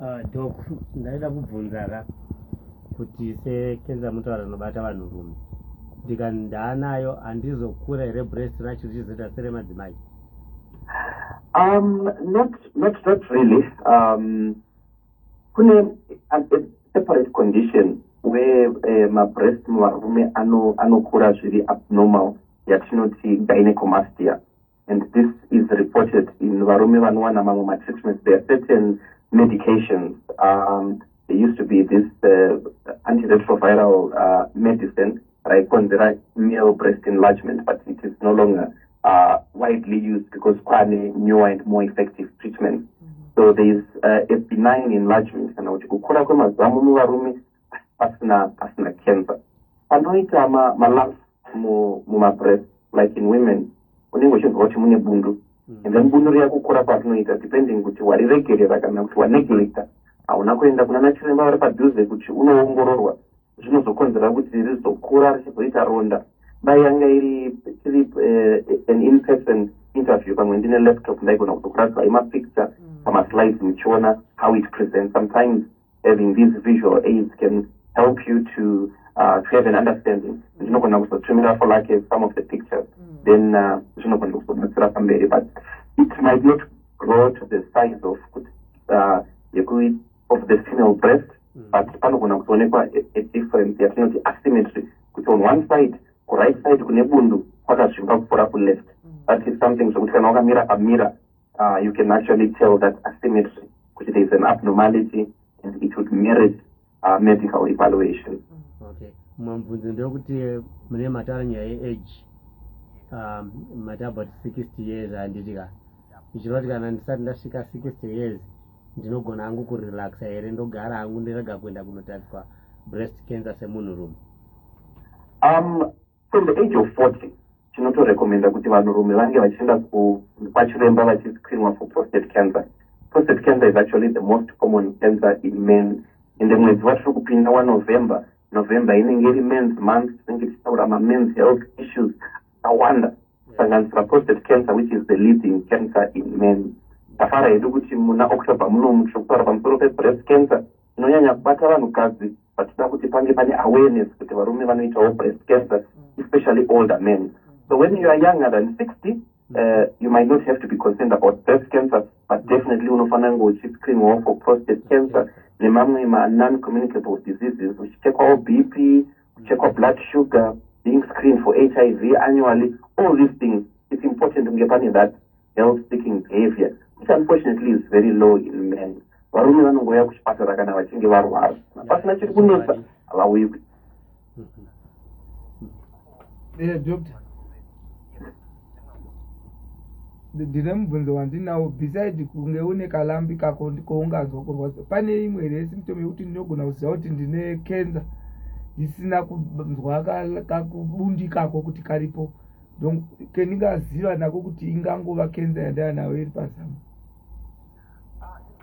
Doc, ndaida kubvunza kuti sekenza mutaura inobata vanhurume ndikandanayo handizokura here breast racho richizoita seremadzimai? Not really. Kune a separate condition where my breast muvarume anokura zviri abnormal yatinoti gynecomastia, and this is reported in varume vanowana mamwe matreatments. There are certain medications. There used to be this antiretroviral medicine, right, male breast enlargement, but it is no longer widely used because quite newer and more effective treatment. So there is a benign enlargement, kana kuti kukura kwemazamu muvarume pasina cancer. Panoita malumps mumabreast, like in women, unenge uchinzwa kuti mune bundu, and then bundu riya kukura patinoita depending kuti wariregerera kana kuti waneglecta, hauna kuenda kuna nachiremba vari padhuze kuti unoongororwa, zvinozokonzera kuti rizokura richizoita ronda. Dai yanga iri an in-person interview, pamwe ndine laptop ndaigona kutokuratidza mapicture pamaslides muchiona how it presents. Sometimes having these visual aids can help you to have an understanding. Zvinogona kuzotumira for like some of the pictures, then zvinogona kuzobatsira pamberi, but it might not grow to the size of the female breast, but panogona kuzoonekwa a difference yatinoti asymmetry, kuti on one side, right side kune bundu kwakazvimba kupfuura left. That is something zvokuti kana wakamira pamira, you can actually tell that asymmetry, kuti there is an abnormality and it would merit medical evaluation. Okay. Mumabvunzo ndekuti mune mataura nyaya yeage, mati about 60 years handitika ichirova kuti kana ndisati ndasvika 60 years ndinogona hangu kurelaxa here ndogara hangu ndirega kuenda kunotariswa breast cancer semunhurume? From the age of 40 tinotorekomenda kuti vanhurume vange vachienda kwachiremba vachiscreenwa for prostate cancer. Prostate cancer is actually the most common cancer in men. In the mwedzi watiri kupinda waNovember inenge iri men's month, tinenge tichitaura men's health issues akawanda kusanganisira prostate cancer, which is the leading cancer in men. Tafara hedu kuti muna October muno muchokutaura pamusoro pebreast cancer inonyanya kubata vanhukadzi, vatida kuti pange pane awareness kuti varume vanoitawo breast cancer, especially older men. So when you are younger than 60, you might not have to be concerned about breast cancer, but definitely unofanira uchiscreenwa for prostate cancer nemamwe non-communicable diseases, uchichekwawo BP, uchichekwa blood sugar, being screened for HIV annually. All these things, it's important to get that health-seeking behavior, which unfortunately is very low in men. Varume vanongoya kuchipatara kana vachinge varwara, pasina chiri kunetsa havauyi. Doctor, ndine mubvunzo wandinawo, beside kunge une kalambi kako koungazwa kurwadza, pane imwe here symptom yekuti ndinogona kuziva kuti ndine cancer ndisina kunzwa kakubundi kako kuti karipo, donc kendingaziva nako kuti ingangova cancer yandanayo iri pazamu?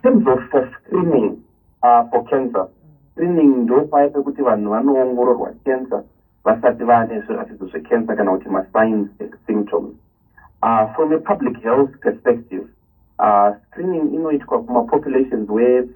In terms of screening for cancer, screening ndo paya pekuti vanhu vanoongororwa cancer vasati vane zviratidzo zvecancer kana kuti signs and symptoms. From a public health perspective, screening inoitwa populations where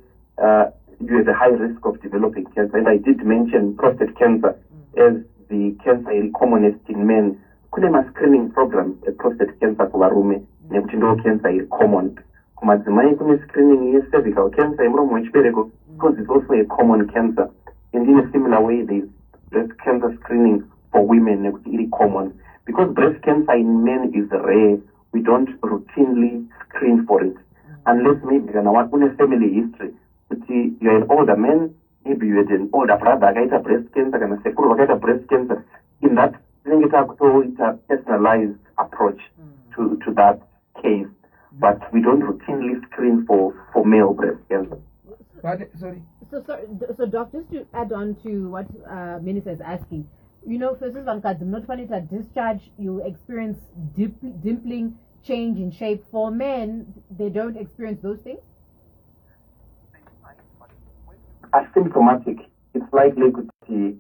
you have a high risk of developing cancer, and I did mention prostate cancer as the cancer iri commonest in men. Kune screening programs prostate cancer kuvarume nekuti ndo cancer iri common. Kumadzimai kune screening cervical cancer yemuromo wechibereko, because it's also a common cancer, and in a similar way there is breast cancer screening for women nekuti iri common. Because breast cancer in men is rare, we don't routinely screen for it unless maybe une family history, you're an older man, maybe you had an older brother akaita breast cancer kana sekuru vakaita breast cancer. In that, tinenge takutoita personalized approach to that case, but we don't routinely screen for male breast cancer. Sorry. So doctor, just to add on to what Minister is asking, you know, for instance, not funny to discharge, you experience dimpling, change in shape. For men, they don't experience those things? Asymptomatic, it's likely to see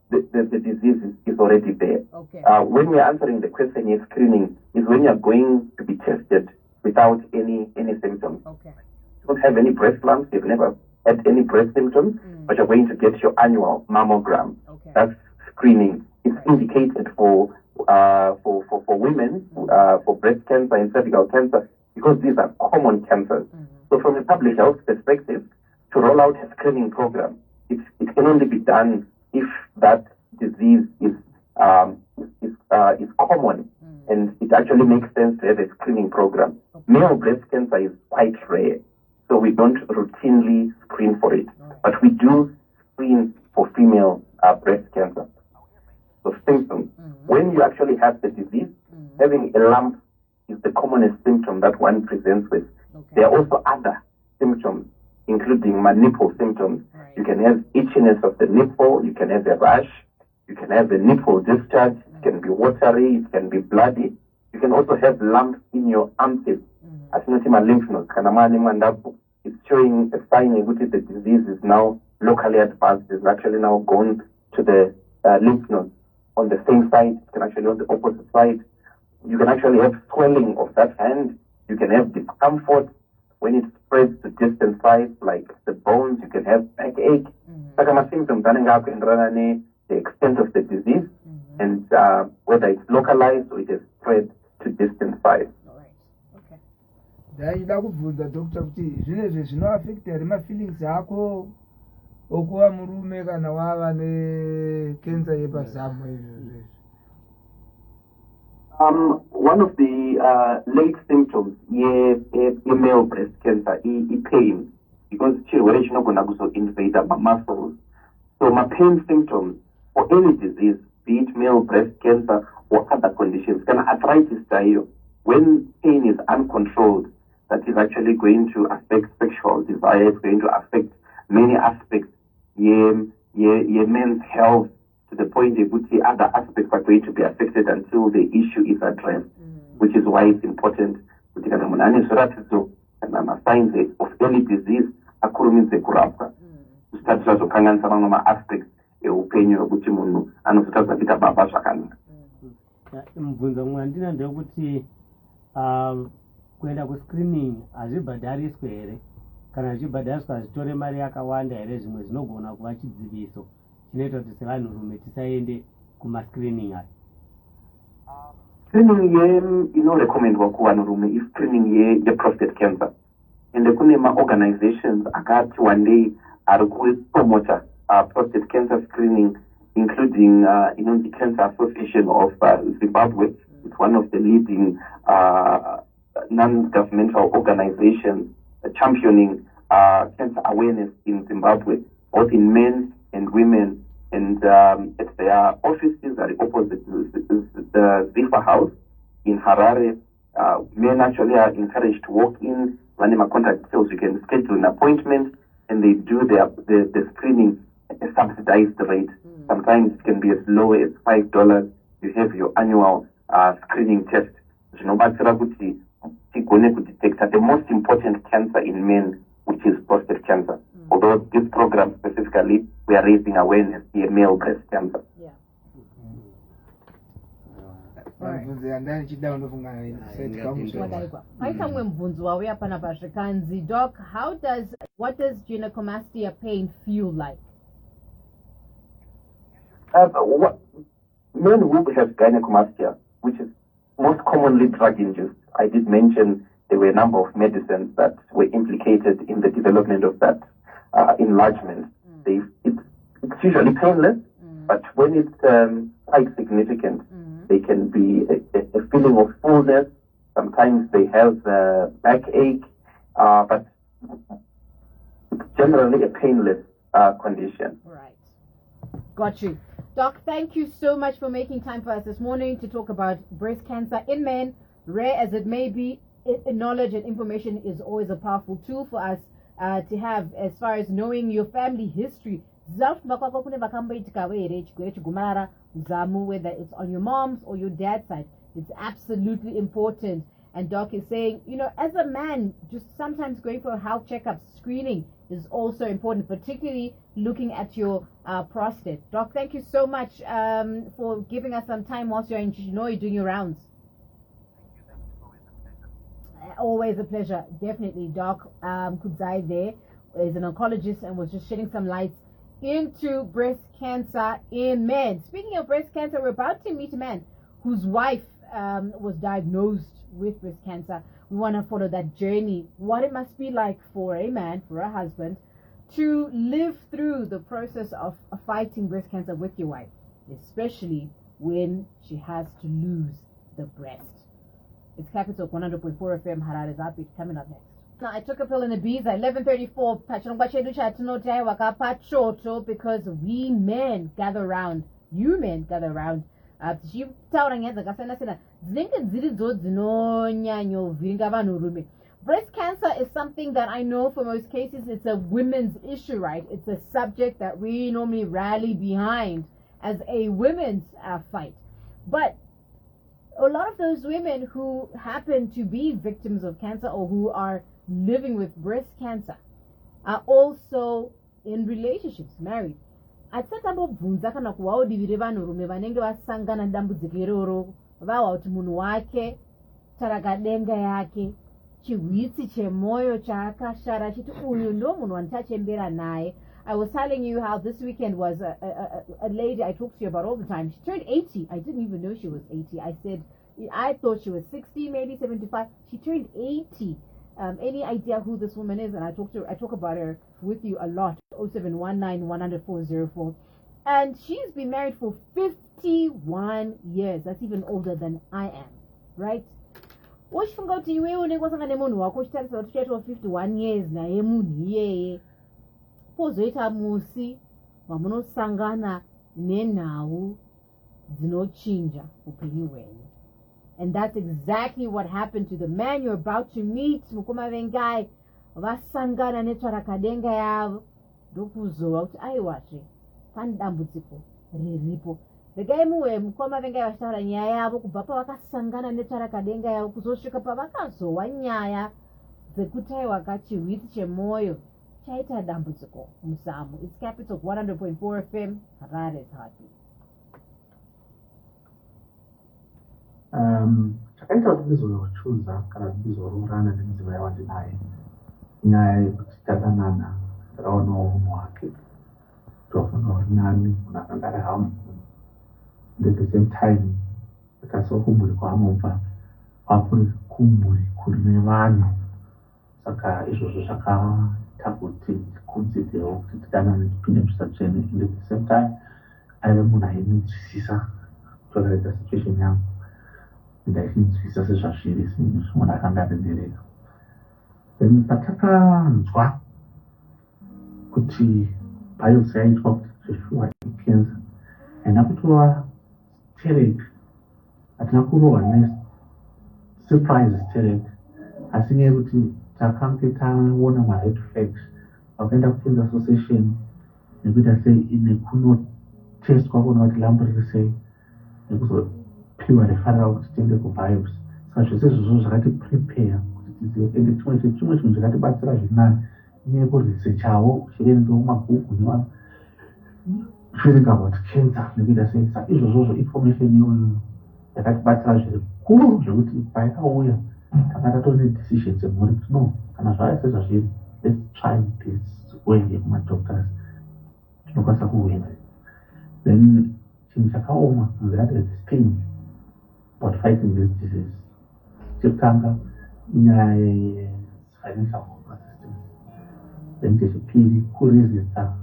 the disease is already there. Okay. When we're answering the question, screening is when you're going to be tested without any symptoms. Okay. don't have any breast lumps, you've never had any breast symptoms, but you're going to get your annual mammogram. Okay. That's screening. It's indicated for women, for breast cancer and cervical cancer, because these are common cancers. So from a public health perspective, to roll out a screening program, it can only be done if that disease is common, and it actually makes sense to have a screening program. Male breast cancer is quite rare, so we don't routinely screen for it, but we do screen for female breast cancer. So symptoms. When you actually have the disease, having a lump is the commonest symptom that one presents with. There are also other symptoms, including nipple symptoms. You can have itchiness of the nipple, you can have a rash, you can have a nipple discharge, it can be watery, it can be bloody. You can also have lumps in your armpits. As not in my lymph nodes, it's showing a sign that the disease is now locally advanced. It's actually now gone to the lymph nodes on the same side. It can actually on the opposite side. You can actually have swelling of that hand. You can have discomfort when it spreads to distant sides, like the bones. You can have backache. Symptoms the extent of the disease and whether it's localized or it has spread to distant sides. ndaida kubvunza dokta kuti zvinezve zvinoafekta here mafeelings ako okuva murume kana wava nekensa yepazamu izvozvezvo? One of the late symptoms male breast cancer is pain, because chirwere chinogona kuzoinvade muscles. So my pain symptoms for any disease, be it male breast cancer or other conditions, can arthritis style, when pain is uncontrolled, that is actually going to affect sexual desire, it's going to affect many aspects, men's health, to the point that other aspects are going to be affected until the issue is addressed, which is why it's important kuti kana munhu ane zviratidzo kana masigns of early disease akurumidze kurapwa zvisati zvazokanganisa mamwe maaspects eupenyu hwekuti munhu anozotadza kuita baba zvakanaka. Mubvunzo mumwe andina ndekuti kuenda kuscreening hazvibhadhariswe here? Kana zvichibhadhariswa zvitore mari yakawanda here? Zvimwe zvinogona kuva chidziviso chinoita kuti sevanhurume tisaende kumascreening aya. Screening inorekomendwa kuvanhurume iscreening yeprostate cancer, ende kune maorganizations akati one day ari kupromota prostate cancer screening, including the Cancer Association of Zimbabwe. It's one of the leading non-governmental organizations championing cancer awareness in Zimbabwe, both in men and women. And at their offices are opposite the Zifa House in Harare. Men actually are encouraged to walk in, running a contact details. You can schedule an appointment, and they do the screening at a subsidized rate. Sometimes it can be as low as $5. You have your annual screening test. Zvinobatsira kuti tigone kudetecta the most important cancer in men, which is prostate cancer. Although this program specifically, we are raising awareness in male breast cancer. Yeah. Doc, what does gynecomastia pain feel like? Men who have gynecomastia, which is most commonly drug-induced, I did mention there were a number of medicines that were implicated in the development of that enlargement. It's usually painless, but when it's quite significant, they can be a feeling of fullness. Sometimes they have backache, but it's generally a painless condition. Right. Got you. Doc, thank you so much for making time for us this morning to talk about breast cancer in men. Rare as it may be, knowledge and information is always a powerful tool for us to have as far as knowing your family history. Whether it's on your mom's or your dad's side, it's absolutely important. And Doc is saying, as a man, just sometimes going for a health checkup, screening is also important, particularly looking at your prostate. Doc, thank you so much for giving us some time whilst you're in Chinoy doing your rounds. Always a pleasure. Definitely. Doc Kudzai there is an oncologist and was just shedding some lights into breast cancer in men. Speaking of breast cancer, we're about to meet a man whose wife was diagnosed with breast cancer. We want to follow that journey, what it must be like for a man, for a husband, to live through the process of fighting breast cancer with your wife, especially when she has to lose the breast. It's Capital 100.4 FM, Harare's Upbeat, coming up next. Now, I took a pill in Ibiza, 11:34, because we men gather around, you men gather around. Breast cancer is something that I know for most cases it's a women's issue, right? It's a subject that we normally rally behind as a women's fight. But a lot of those women who happen to be victims of cancer or who are living with breast cancer are also in relationships, married. Atisatambobvunza kana kuvaudivire vanhurume vanenge vasangana nedambudziko iroro vava kuti munhu wake tarakadenga yake chihwitsi chemoyo chaakashara achiti uyu ndo munhu wanditachembera naye. I was telling you how this weekend was a lady I talked to you about all the time. She turned 80. I didn't even know she was 80. I thought she was 60, maybe 75. She turned 80. Any idea who this woman is? And I talk about her with you a lot. 0719-100-404. And she's been married for 51 years. That's even older than I am, right? Washifunga kuti iwe unengosanga nemunhu wako uchitarisa kuti uchaitwa 51 years naye munhu iyeye. Pozoita musi wamunosangana nenhau dzinochinja upenyu hwenyu. And that's exactly what happened to the man you're about to meet. Mukoma vengai vasangana netsvarakadenga yavo ndokuzova kuti aiwazve pane dambudziko riripo. Vegai muwe mukoma vengai vachitaura nyaya yavo kubva pavakasangana netsvarakadenga yavo kuzosvika pavakazowa nyaya dzekuti aiwa chihwitsi chemoyo chaita dambudziko muzamu. It's Capital 100.4 FM, Harare's Heartbeat. Chakaita kuti ndizochuza kana kuti ndizororana nemudzimai wandinaye nyaya yekuti tadanana ndakaonawo munhu wake tofanira uri nani munhu akanga ari hamu. At the same time akasawo kumhuri kwaanobva kwakuri kumhuri kune vanhu, saka izvozvo zvakaita kuti kunzidewo kuti tidanane tipinde musatsvene. And at the same time aive munhu ainzwisisa kutoraidza situation yangu ndaisinzwisisa sezvazviri munhu akanga arendereka. Then patakanzwa kuti biopsy yaitwa kuti zveshuwa icancer haina kutova tereki, hatina kurohwa nesurprise tereki, asi nekuti takange taona mared flags vakaenda kucancer association nekuita sei nekunotestwa kuona kuti lambo riri sei nekuzopiwa referral kuti tiende kubiopsy. Saka zvese izvozvo zvakati prepare kuti tizive. Ende chimwe chinhu chakatibatsira zvinani inyaya yekuresearchawo uchiverenga mumabhuku feeling about cancer nekuita sei. Saka izvozvo information iyoyo yakatibatsira zvikuru zvekuti paikauya tanga tatone decision dzemhuri kuti no, kana zvaya sezvazviri, let's try this way yekumadoctors tinokwanisa kuwina. Then chinhu chakaoma that is pain about fighting this disease. Chekutanga inyaya yefinancial assistance. Then chechipiri kuresista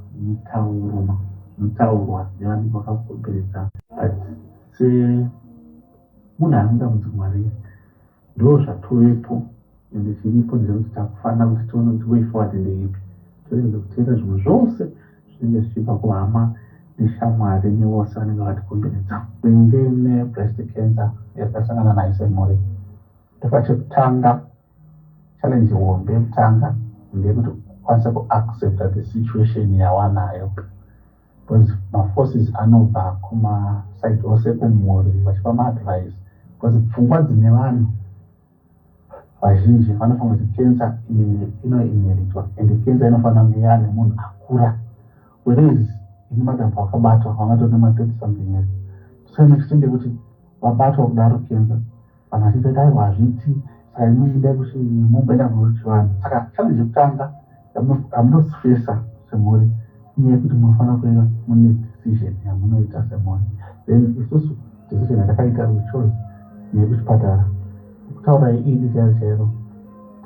mitaurwa nevanhu vakakomberedza. But semunhu anoda mudzimwari ndo zvatovepo ende zviripo ndekuti takufanira kuti tione kuti way forward ndeipi. Torenze kuteera zvimwe zvose zvinenge zvichibva kuhama neshamwari nevose vanenge vakatikomberedza. Ringe nebreast cancer yakasangana nayo semhuri, ndopachekutanga challenge hombe yekutanga ndeyekuti ukwanise kuaccepta the situation yawanayo, because maforces anobva kumaside ose kumhuri vachipa maadvice, because pfungwa dzine vanhu vazhinji vanofanira kuti cancer inoinheritwa ende cancer inofanira kunge yaane munhu akura, whereas ine madambo akabatwa vangatone ma30 something years. So next thing kuti vabatwa kudaro cancer vanhu vachitoita aiwa hazviti inode kuti mumboenda kuruchi vanhu. Saka challenge yekutanga yamunozifesa semhuri inyaya yekuti munofanira kuva mune decision yamunoita semhuri. Then isusu decision yatakaita kuchoose nekuchipatara kutaura iidi chairo chairo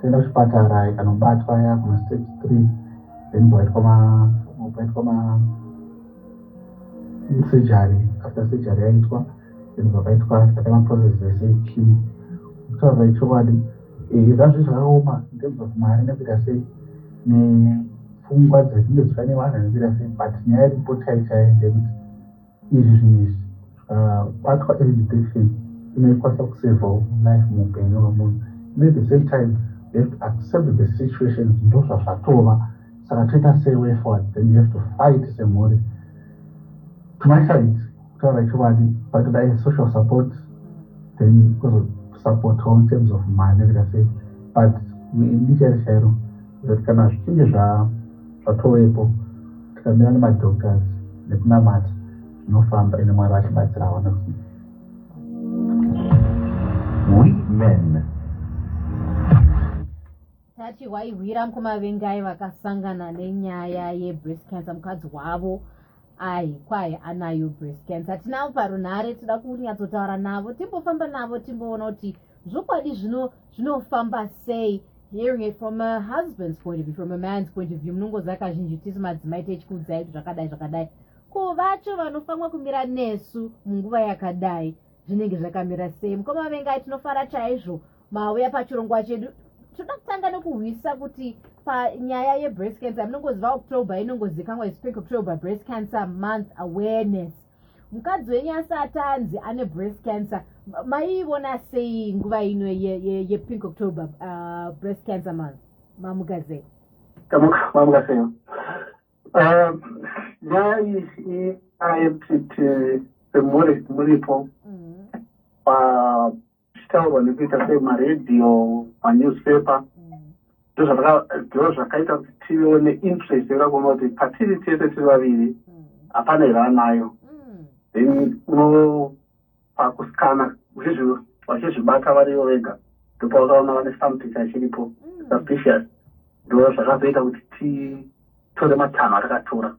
toenda kuchipatara ikanobatwa yakuna stage 3 then paitwa surgery. After surgery yaitwa then pakaitwa tikatanga process zvese chimo kutaura ichokwadi zvazvo zvakaoma in terms of mari nekuita sei nepfungwa dzetinge dzifane vanhu nekuita sei, but nyaya yeripoti chaichai ndekuti izvi zvinhu izvi zvikabatwa early detection inokwanisa kusevha life muupenyu hwemunhu. And at the same time you have to accept the situation ndo zvazvatova, saka toita sei way forward, then you have to fight semhuri. To my side kutaura ichokwadi patodai social support then support in terms of money nekuita sei, but ndichairo chairo kuti kana zvichinge zvatovepo tikamira nemadoctors nekunamata zvinofamba ine Mwari vachibatsira vana. We men. Tati waihwira mukumavengai vakasangana nenyaya yebreast cancer, mukadzi wavo kwai anayo breast cancer. Tinavo parunhare toda kunyatsotaura navo, timbofamba navo timboona kuti zvokwadi zvinofamba sei, hearing it from a husband's point of view, from a man's point of view. Munongoziva kazhinji tisi madzimai techikuudzai kuti zvakadai ko vacho vanofanwa kumira nesu munguva yakadai zvinenge zvakamira sei. Mukomavengai tinofara chaizvo mauya pachirongwa chedu. Toda kutanga nekuhwisa kuti panyaya yebreast cancer munongoziva October inongozikanwa Spring October Breast Cancer Month Awareness. Mukadzi wenyu asati anzi ane breast cancer, maiona sei nguva ino ye-Pink October Breast Cancer Month? Mamukazei. Mamukazei. Nyaya iyi ayekuti muripo zvichitaurwa nekuita semaredhiyo, manewspaper, ndo zvakaita kuti tivewo interest yakakuona kuti patiri tese tiri vaviri hapana iranayo. Then pakuskana vachizvibata varivo vega ndipo vakaona vane something chiripo suspicious, ndo zvakazoita kuti titore matanho atakatora.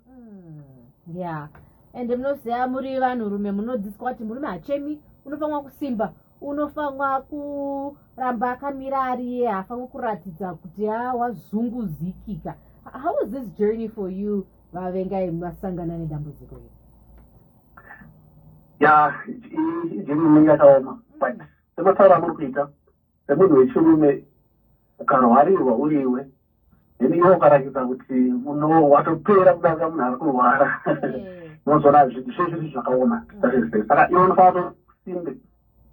Yeah, ende munoziva muri vanhurume munodzidziswa kuti murume hachemi, unofanwa kusimba, unofanwa kuramba akamira ariye, hafanwa kuratidza kuti wazunguzikika. How was this journey for you vavengai masangana nedambudziko iri? Ijini yakaoma, but semataura muri kuita semunhu wechirume ukarwarirwa uriwe, then iwe ukarakidza kuti watopera kudanga munhu ari kurwara, unozoona zviri zvakaoma. Saka iwe unofanira kusimbe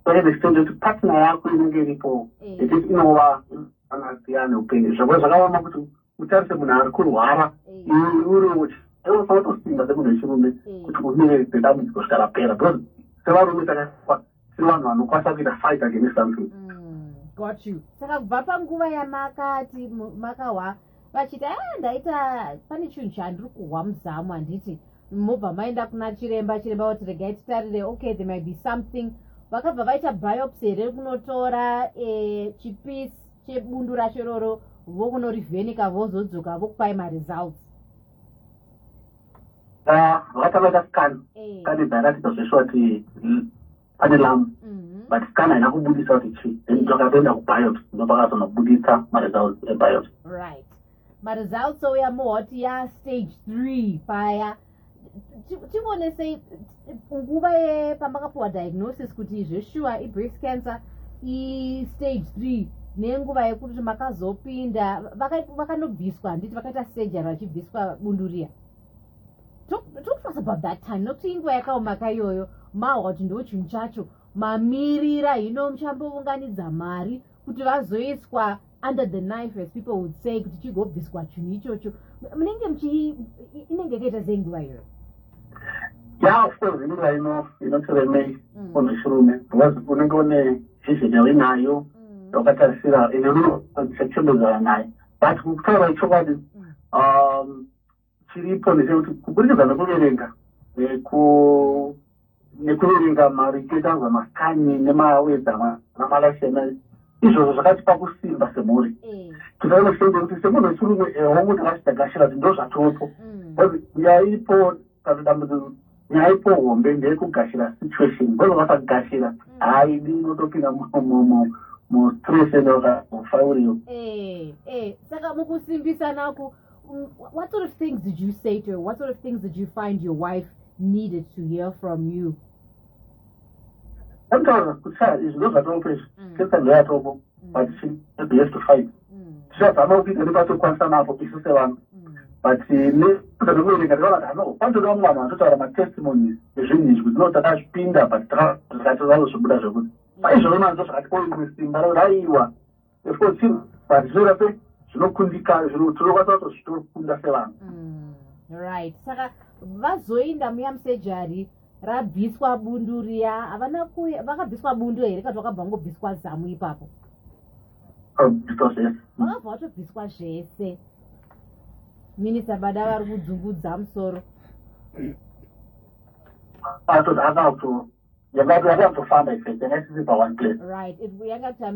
extend kuti partner yako inenge iripo ekuti inova anasiyana upenyu. Zvakaoma kuti utarise munhu ari kurwara uriwo unofanira kusimba semunhu wechirume kuti umire nedambudziko kusvika rapera, because sevarume takafa tiri vanhu vanokwanisa kuita fight against something. Got you. Saka kubva panguva yamakati makahwa vachiti ndaita pane chinhu chandiri kuhwa muzamu, handiti mobva maenda kuna chiremba kuti regai titarire, okay there might be something. Vakabva vaita biopsy here kunotora chipisi chebundu racho iroro vokunorivhenika vozodzoka vokupai maresults. Vakatanga vaita scan dzaratidza zveshe kuti pane lamu, but scan haina kubudisa kuti chii, then takatoenda kubiopsy ndopakazonobudisa maresults ebiopsy. Right, maresults ouya mohoti stage 3 paya. Timonese nguva pamakapuwa diagnosis kuti zveshuwa ibreast cancer stage 3 nenguva yekuti makazopinda vakanobviswa, handiti vakaita surgery vachibviswa bundu riya. Talk to us about that time. Nokuti inguva yakaomaka iyoyo mahwa kuti ndo chinhu chacho mamirira hino muchambounganidza mari kuti vazoiswa under the knife, as people would say, kuti chigobviswa chinhu ichocho. Munenge inenge yakaita sei nguva iyoyo? Yeah, of course, inguva inotoremei munhu wechirume, because unenge une vision yauinayo wakatarisira inechembedzana naye, but kutaura ichokwadi chiripo ndechekuti kuburikidza nekuverenga nekuverenga maringe tanzwa maskani nemawedza namalashena izvozvo zvakatipa kusimba semhuri tinonoshende kuti semunhu wechirume womuti akachitagashira kuti ndo zvatopo nyaipo kana dambudziko nyaipo hombe ndeyekugashira situation bono vakagashira haidi inotopinda mustress enokafauriyo saka mukusimbisa nako what sort of things did you say to her? What sort of things did you find your wife needed to hear from you? Sometimes it's not at all place. Sometimes they are trouble, but she has to fight. So I'm not going to concern about this one. But the way they know, one of them was my testimony. The English with not a pinda, but that is also good. I should not just at all with him, but I was. Of course, but Zurape, no kundika, no to store Kunda Selan. Right. Saka, vazoinda muyamsejari. Rabviswa bundu riya havana kuya vakabviswa bundu here kana vakabva ngobviswa zamu ipapo vakabva vatobviswa zvese minisa bada vari kudzungudza musoro right yanga kuita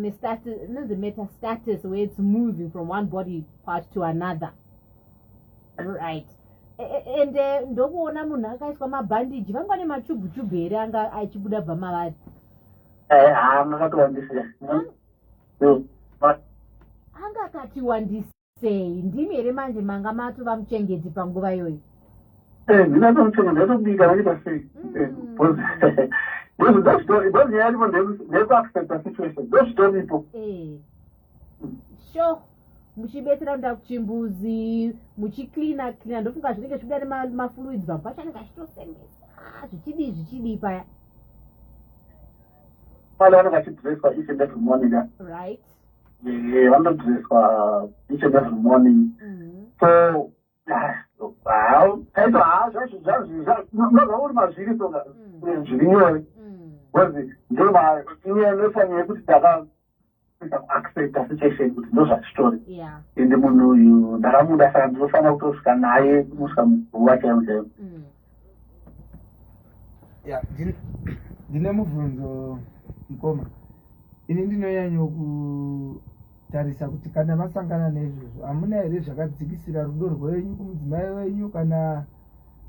metastasis where it's moving from one body part to another right. And ndokuona munhu akaiswa mabhandiji vangwa nemachubhuchubhu here anga achibuda bva mavari anga akati wandisei ndimi here manje manga matova muchengeti panguva iyoyi sure muchibetsera nda kuchimbuzi muchiklina ndofunga zvinenge zvibuda nemafluids vamwe pacho anenge achitosengesa zvichidii paya pale vanenge vachidresswa each and every morning right vanodresswa each and every morning so zvauri mazviri soga zviri nyore bcause ndomainofanira yekuti accept a situation kuti ndo zvachitori ende munhu uyu ndakamuda saka ndinofanira kutosvika naye kusvika muguva chaivo chaivo ndine mubvunzo mukoma ini ndinonyanyo kutarisa kuti kana masangana nezvozvo hamuna here zvakadzikisira rudo rwenyu kumudzimai wenyu kana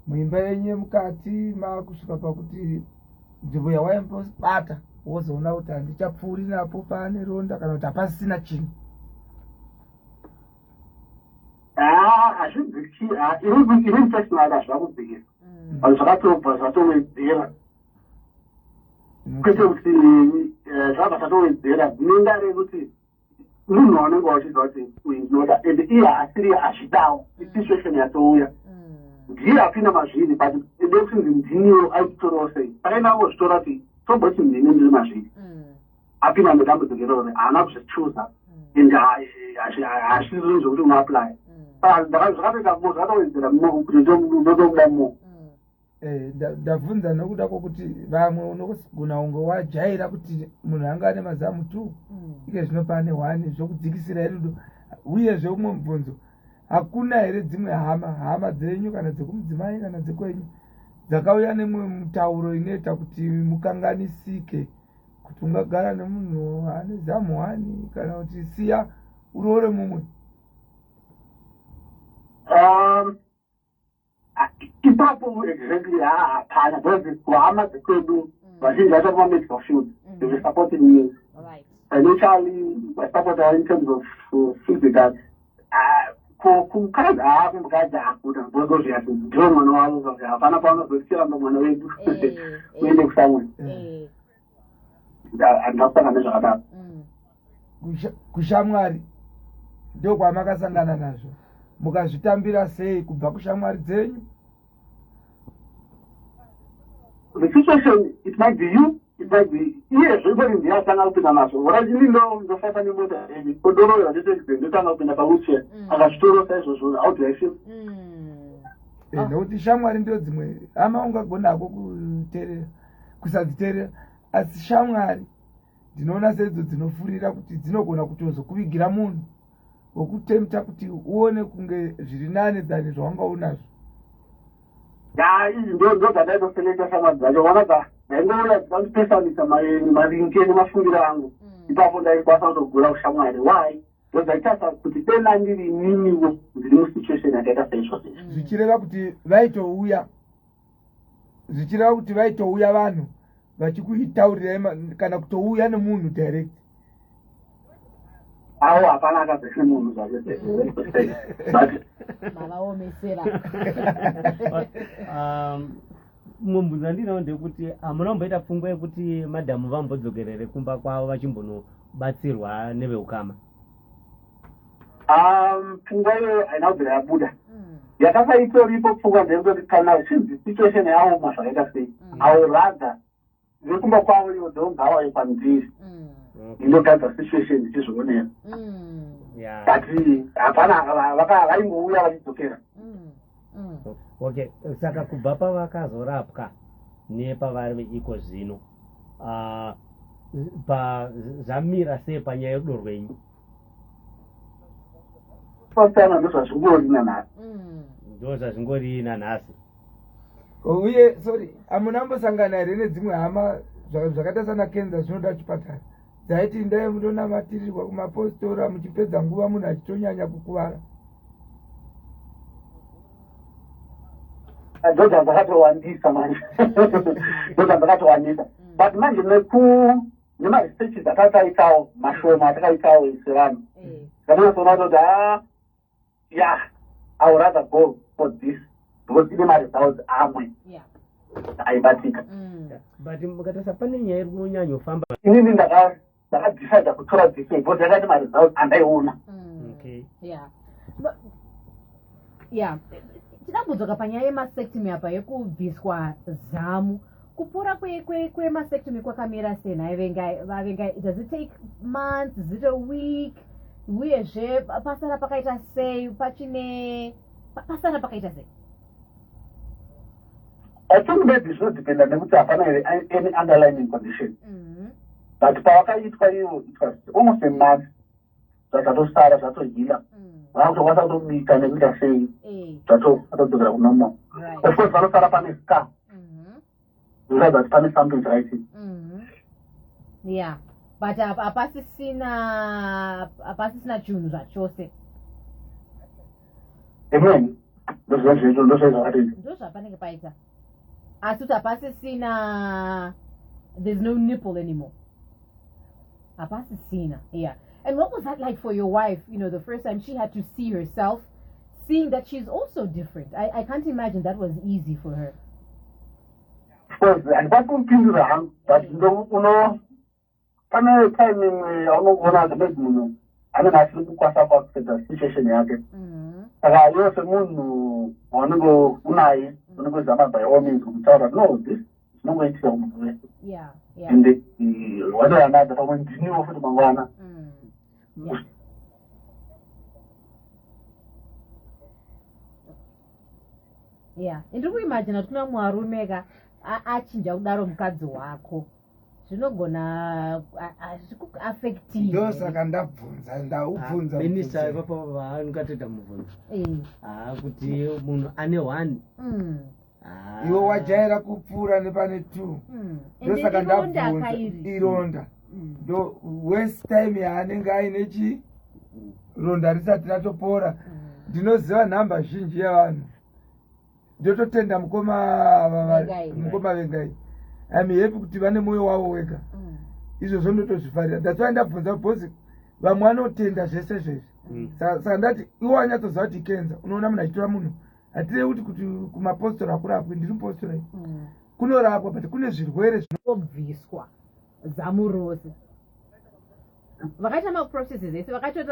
muimba yenyu yemukati makusvika pakuti nzvimbo yawaimbospata wozoona kuti handichapfuuri napo pane ronda kana kuti hapasisina chinhu hazvidziki ini personal hazvakudzikisa vanhu zvakatobva zvatowedzera kwete kuti zvabva zvatowedzera dzinenga rekuti munhu wanenge wachidza kuti uinoda ende iye asiri azvidawo isituation yatouya ndiye apinda mazviri but ende kuti ndiniwo aitorawo sei pakainavo zvitora kuti tomboti ndini ndiri mazviri apinda nedambudziko iroro haana kuzvichuza ende hazviri zvokuti unoapply zvakatoita mo zvakatowedzera kuti ndotokuda mo ndabvunza nokuda kwokuti vamwe unogona unge wajaira kuti munhu anga ane mazamu 2 ike zvino pane 1 zvokudzikisira herudo uyezve umwe mubvunzo hakuna here dzimwe hama dzenyu kana dzekumudzimai kana dzekwenyu dzakauya nemwe mutauro inoita kuti mukanganisike kuti ungagara nemunhu ane zamu 1 kana kuti siya uroore mumwe ipapo exactly hapana because kuhama dzekwedu vazhinji vacho kuma-medical field they were supporting me financially supporter in terms of physical kumukadzi kumukadzi hakuda because zviyati ndiwo mwana wavo hapana paunozochiramba mwana wedu uende kusamwe handingakusangana nezvakadaro kushamwari ndokwamakasangana nazvo mukazvitambira sei kubva kushamwari dzenyu the situation it might be you it might be iye zvekoti ndiyatanga kupinda nazvo vorachini ndofamba nemota kodoroyo nditoexi ndotanga kupinda pauche akazvitoro saizvozvo how do I feel nokuti shamwari ndo dzimwe ama ungagonako kusadziteerera asi shamwari ndinoona sedzo dzinofurira kuti dzinogona kutozokuvigira munhu wokutemta kuti uone kunge zviri nane dzani zvawanga unazvo izvi ndo dzadaitoseleka shamwari dzacho wanaga ndaingouya dzikandipesanisa maringe nemafungiro angu ipapo ndaikwanisa kutogura kushamwari why ndozvaitasa kuti denda ndiri niniwo ndiri musituation yakaita seizvozvo zvichireva kuti vaitouya vanhu vachikuitaurirai kana kutouya nemunhu direct awo hapana akazese munhu mavaomesera mubvunzo wandinawo ndekuti hamuna kumboita pfungwa yekuti madhamu vambodzokerere kumba kwavo vachimbonobatsirwa neveukama? pfungwa iyo haina kubvira yabuda yakasaitoripo pfungwa ndekutoti kana chinzi situation yaoma zvakaita sei awo rather vekumba kwavo ivo ndongavayo pamuviri inotadza situation ichizvionera but hapana vaingouya vachidzokera. Okay, saka kubva pavakazorapwa nepavari veiko zvino zvamira sei panyaya yerudo rwenyu? Pasana ndozvazvingori nanhasi. Ndozvazvingori nanhasi. Uye sorry, hamuna mbosangana here nedzimwe hama zvakaita sana kenza zvinoda chipatara dzaiti ndai munonamatirirwa kumapositora muchipedza nguva munhu achitonyanya kukuvara? Ndoda ndakatowandisa manje but manje nemaresearches atataitawo mashoma atakaitawo sevanhu ndakatoona kuti I would rather go for this because ine maresults amwe aibatika. But mukatasa pane nyaya iri kunyanyofamba inini ndakadecide kutora this way because yakati maresults andaiona. Tinabvunzwa panyaya yemasectomy apa yekubviswa zamu. Kupora kwemasectomy kwakamira sei vavengai? Does it take months? Is it a week? Uyezve pasara pakaita sei? Pasara pakaita sei? I think maybe it's not dependent nekuti hapana any underlying condition. But pavakaitwa iyo it was almost a month zvatosara zvatohila vakutokwanisa kutobika nekuita sei zvatodzokera kunomo. Of course vanosara pane scar zviratidza kuti pane something zvaitii. But hapasisina chinhu zvachose. Amen. Ndozvapanenge paita. Asi kuti hapasisina, there's no nipple anymore. Hapasisina. And what was that like for your wife, the first time she had to see herself, seeing that she's also different? I can't imagine that was easy for her. Of course, and that's one thing wrong, but pane time aunoona kuti munhu anenge achiri kukwasa pakupedza situation yake. Saka iwe semunhu waunenge unaye unenge uzama by all means kutaura no this zvinongoitika kumunhu wese ende watoranadza pamwe ndiniwo futi mangwana. Ndiri kuimagina kuti kuna muarume achinja kudaro mukadzi wako zvinogona affecting. Ndosaka ndaubvunza minisa ipapo vaangatoita mubvunzo kuti munhu ane 1 iwe wajaira kupfuura nepane 2 ndosaka ndabvunza ironda ndo waste time yaanenge aine ronda risati ratopora. Ndinoziva nhamba zhinji yavanhu ndototenda mukoma vengai I'm happy kuti vane moyo wavo wega izvozvo ndotozvifarira. That's why ndabvunza because vamwe vanotenda zvese zvese. Saka ndati iwe wanyatsoziva kuti kenza unoona munhu achitora munhu hatirevi kuti kumapositora hakurapwi. Ndiri mupositora kunorapwa but kune zvirwere zvinobviswa zamu rose. Vakaita maprocesses ese vakatota